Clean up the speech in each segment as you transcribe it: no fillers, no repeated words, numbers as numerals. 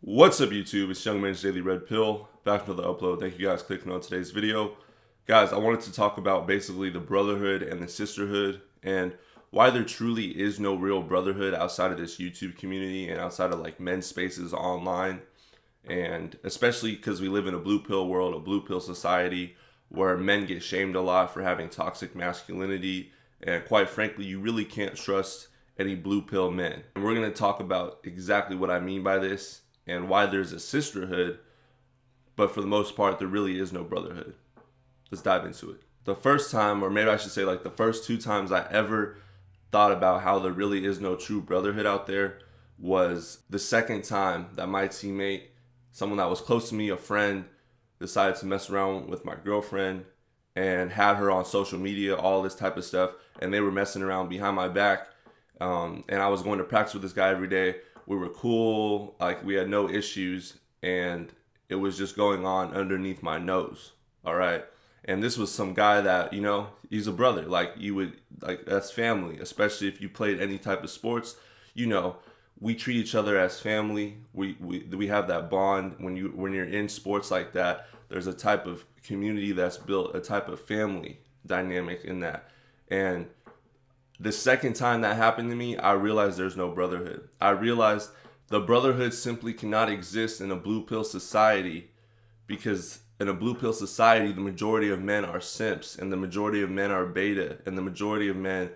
What's up, YouTube? It's Young Man's Daily Red Pill, back with another upload. Thank you guys for clicking on today's video. Guys, I wanted to talk about basically the brotherhood and the sisterhood and why there truly is no real brotherhood outside of this YouTube community and outside of like men's spaces online. And especially because we live in a blue pill world, a blue pill society where men get shamed a lot for having toxic masculinity. And quite frankly, you really can't trust any blue pill men. And we're going to talk about exactly what I mean by this and why there's a sisterhood, but for the most part, there really is no brotherhood. Let's dive into it. The first time, or maybe I should say like the first two times I ever thought about how there really is no true brotherhood out there was the second time that my teammate, someone that was close to me, a friend, decided to mess around with my girlfriend and had her on social media, all this type of stuff, and they were messing around behind my back. And I was going to practice with this guy every day. We were cool, like we had no issues, and it was just going on underneath my nose. All right. And this was some guy that, you know, he's a brother. Like you would, like that's family, especially if you played any type of sports. You know, we treat each other as family. We have that bond when you're in sports like that. There's a type of community that's built, a type of family dynamic in that. And the second time that happened to me, I realized there's no brotherhood. I realized the brotherhood simply cannot exist in a blue pill society because in a blue pill society, the majority of men are simps and the majority of men are beta and the majority of men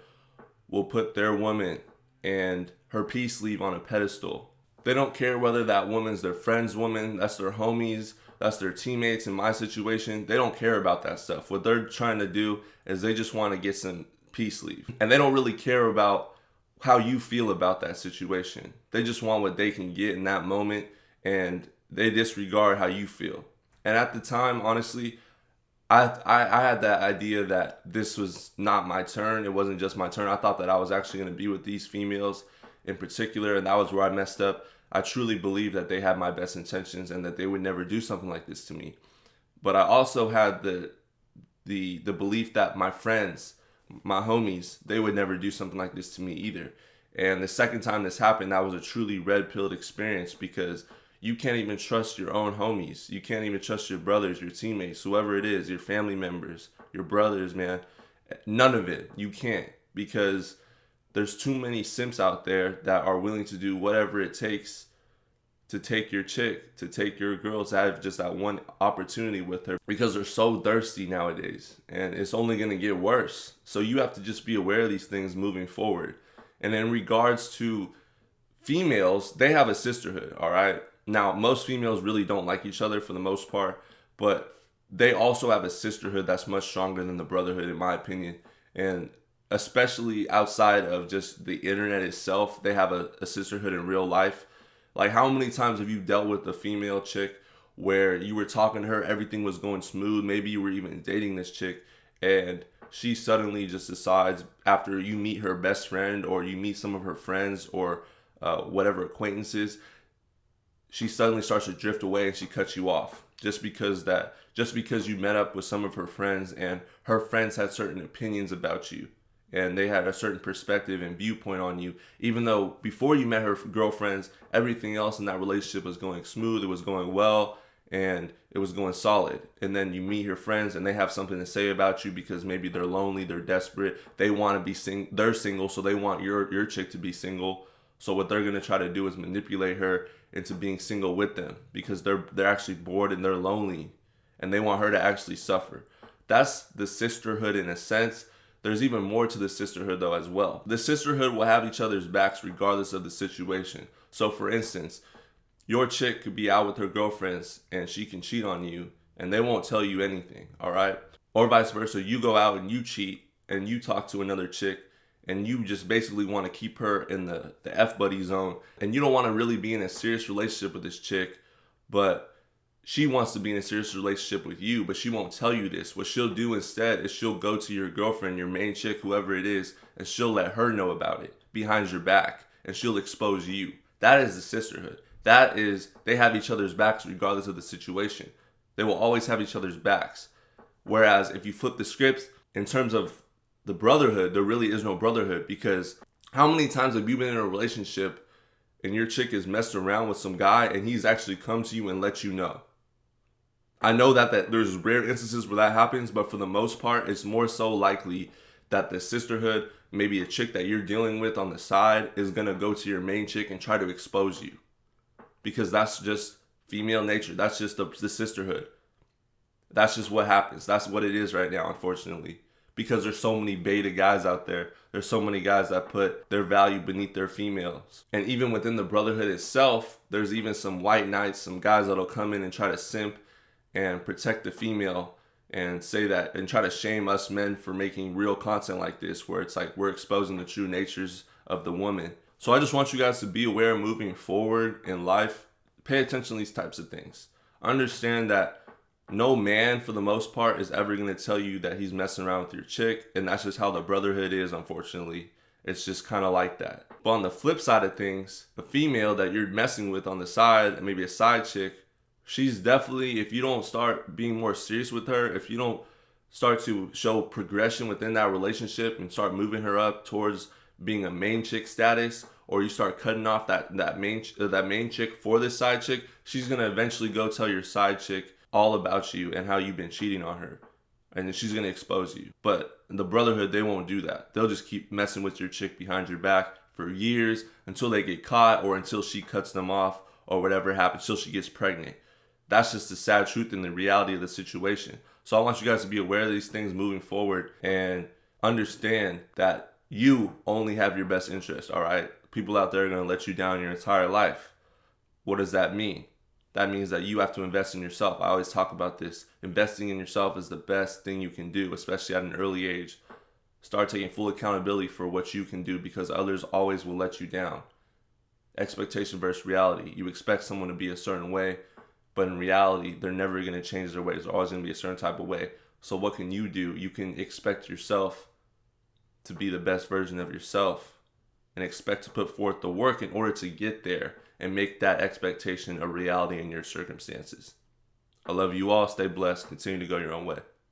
will put their woman and her peace leave on a pedestal. They don't care whether that woman's their friend's woman, that's their homies, that's their teammates. In my situation, they don't care about that stuff. What they're trying to do is they just want to get some peace leave. And they don't really care about how you feel about that situation. They just want what they can get in that moment and they disregard how you feel. And at the time, honestly, I had that idea that this was not my turn. It wasn't just my turn. I thought that I was actually going to be with these females in particular, and that was where I messed up. I truly believed that they had my best intentions and that they would never do something like this to me. But I also had the belief that my friends, my homies, they would never do something like this to me either. And the second time this happened, that was a truly red-pilled experience because you can't even trust your own homies. You can't even trust your brothers, your teammates, whoever it is, your family members, your brothers, man. None of it. You can't, because there's too many simps out there that are willing to do whatever it takes to take your chick, to take your girl, to have just that one opportunity with her, because they're so thirsty nowadays and it's only going to get worse. So you have to just be aware of these things moving forward. And in regards to females, they have a sisterhood, all right? Now, most females really don't like each other for the most part, but they also have a sisterhood that's much stronger than the brotherhood, in my opinion. And especially outside of just the internet itself, they have a sisterhood in real life. Like, how many times have you dealt with a female chick where you were talking to her, everything was going smooth, maybe you were even dating this chick, and she suddenly just decides after you meet her best friend or you meet some of her friends or whatever acquaintances, she suddenly starts to drift away and she cuts you off just because you met up with some of her friends and her friends had certain opinions about you and they had a certain perspective and viewpoint on you, even though before you met her girlfriends, everything else in that relationship was going smooth, it was going well, and it was going solid. And then you meet her friends and they have something to say about you because maybe they're lonely, they're desperate, they want to be they're single, so they want your chick to be single. So what they're going to try to do is manipulate her into being single with them because they're actually bored and they're lonely and they want her to actually suffer. That's the sisterhood in a sense. There's even more to the sisterhood though as well. The sisterhood will have each other's backs regardless of the situation. So for instance, your chick could be out with her girlfriends and she can cheat on you and they won't tell you anything, all right? Or vice versa, you go out and you cheat and you talk to another chick and you just basically want to keep her in the F-buddy zone and you don't want to really be in a serious relationship with this chick, but she wants to be in a serious relationship with you, but she won't tell you this. What she'll do instead is she'll go to your girlfriend, your main chick, whoever it is, and she'll let her know about it behind your back, and she'll expose you. That is the sisterhood. That is, they have each other's backs regardless of the situation. They will always have each other's backs. Whereas if you flip the scripts, in terms of the brotherhood, there really is no brotherhood, because how many times have you been in a relationship and your chick is messing around with some guy and he's actually come to you and let you know. I know that there's rare instances where that happens, but for the most part, it's more so likely that the sisterhood, maybe a chick that you're dealing with on the side, is going to go to your main chick and try to expose you. Because that's just female nature. That's just the sisterhood. That's just what happens. That's what it is right now, unfortunately. Because there's so many beta guys out there. There's so many guys that put their value beneath their females. And even within the brotherhood itself, there's even some white knights, some guys that'll come in and try to simp and protect the female and say that and try to shame us men for making real content like this, where it's like we're exposing the true natures of the woman. So I just want you guys to be aware moving forward in life. Pay attention to these types of things. Understand that no man, for the most part, is ever going to tell you that he's messing around with your chick. And that's just how the brotherhood is, unfortunately. It's just kind of like that. But on the flip side of things, the female that you're messing with on the side, maybe a side chick, she's definitely, if you don't start being more serious with her, if you don't start to show progression within that relationship and start moving her up towards being a main chick status, or you start cutting off that main chick for this side chick, she's going to eventually go tell your side chick all about you and how you've been cheating on her. And then she's going to expose you. But the brotherhood, they won't do that. They'll just keep messing with your chick behind your back for years until they get caught or until she cuts them off or whatever happens, until she gets pregnant. That's just the sad truth and the reality of the situation. So I want you guys to be aware of these things moving forward and understand that you only have your best interest, all right? People out there are going to let you down your entire life. What does that mean? That means that you have to invest in yourself. I always talk about this. Investing in yourself is the best thing you can do, especially at an early age. Start taking full accountability for what you can do, because others always will let you down. Expectation versus reality. You expect someone to be a certain way, but in reality, they're never going to change their ways. They're always going to be a certain type of way. So what can you do? You can expect yourself to be the best version of yourself and expect to put forth the work in order to get there and make that expectation a reality in your circumstances. I love you all. Stay blessed. Continue to go your own way.